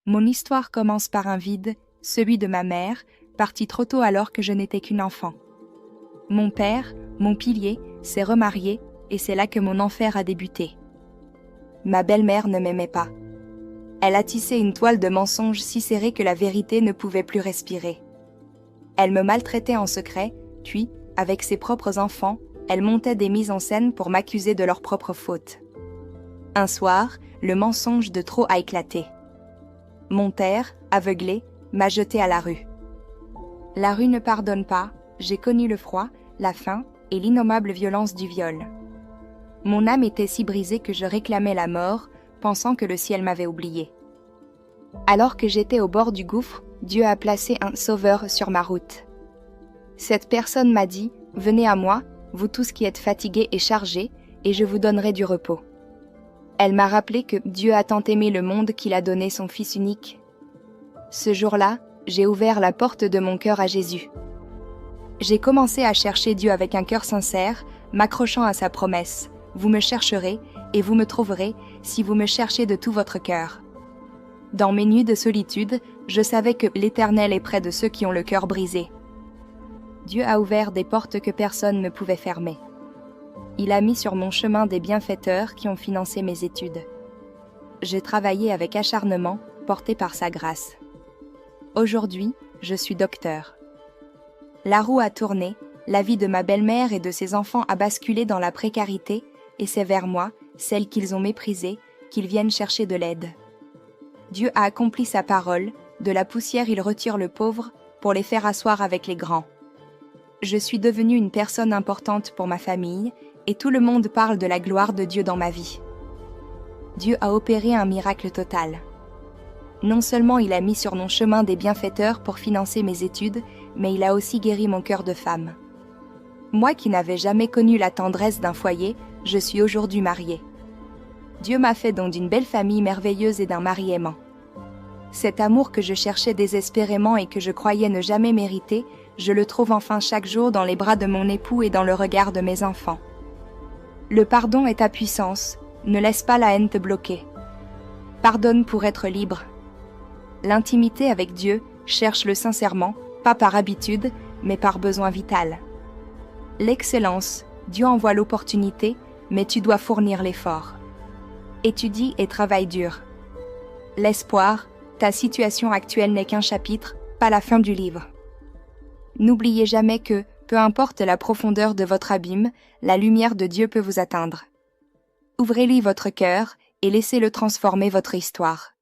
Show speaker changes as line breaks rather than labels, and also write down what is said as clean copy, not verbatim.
Mon histoire commence par un vide, celui de ma mère, partie trop tôt alors que je n'étais qu'une enfant. Mon père, mon pilier, s'est remarié et c'est là que mon enfer a débuté. Ma belle-mère ne m'aimait pas. Elle a tissé une toile de mensonges si serrée que la vérité ne pouvait plus respirer. Elle me maltraitait en secret, puis, avec ses propres enfants, elle montait des mises en scène pour m'accuser de leurs propres fautes. Un soir, le mensonge de trop a éclaté. Mon père, aveuglé, m'a jeté à la rue. La rue ne pardonne pas, j'ai connu le froid, la faim et l'innommable violence du viol. Mon âme était si brisée que je réclamais la mort, pensant que le ciel m'avait oublié. Alors que j'étais au bord du gouffre, Dieu a placé un sauveur sur ma route. Cette personne m'a dit « Venez à moi, vous tous qui êtes fatigués et chargés, et je vous donnerai du repos. » Elle m'a rappelé que Dieu a tant aimé le monde qu'il a donné son Fils unique. Ce jour-là, j'ai ouvert la porte de mon cœur à Jésus. J'ai commencé à chercher Dieu avec un cœur sincère, m'accrochant à sa promesse. Vous me chercherez et vous me trouverez si vous me cherchez de tout votre cœur. Dans mes nuits de solitude, je savais que l'Éternel est près de ceux qui ont le cœur brisé. Dieu a ouvert des portes que personne ne pouvait fermer. Il a mis sur mon chemin des bienfaiteurs qui ont financé mes études. J'ai travaillé avec acharnement, porté par sa grâce. Aujourd'hui, je suis docteur. La roue a tourné, la vie de ma belle-mère et de ses enfants a basculé dans la précarité, et c'est vers moi, celle qu'ils ont méprisée, qu'ils viennent chercher de l'aide. Dieu a accompli sa parole, de la poussière il retire le pauvre pour les faire asseoir avec les grands. Je suis devenue une personne importante pour ma famille et tout le monde parle de la gloire de Dieu dans ma vie. Dieu a opéré un miracle total. Non seulement il a mis sur mon chemin des bienfaiteurs pour financer mes études, mais il a aussi guéri mon cœur de femme. Moi qui n'avais jamais connu la tendresse d'un foyer, je suis aujourd'hui mariée. Dieu m'a fait don d'une belle famille merveilleuse et d'un mari aimant. Cet amour que je cherchais désespérément et que je croyais ne jamais mériter, je le trouve enfin chaque jour dans les bras de mon époux et dans le regard de mes enfants. Le pardon est ta puissance, ne laisse pas la haine te bloquer. Pardonne pour être libre. L'intimité avec Dieu, cherche-le sincèrement, pas par habitude, mais par besoin vital. L'excellence, Dieu envoie l'opportunité, mais tu dois fournir l'effort. Étudie et travaille dur. L'espoir, ta situation actuelle n'est qu'un chapitre, pas la fin du livre. N'oubliez jamais que, peu importe la profondeur de votre abîme, la lumière de Dieu peut vous atteindre. Ouvrez-lui votre cœur et laissez-le transformer votre histoire.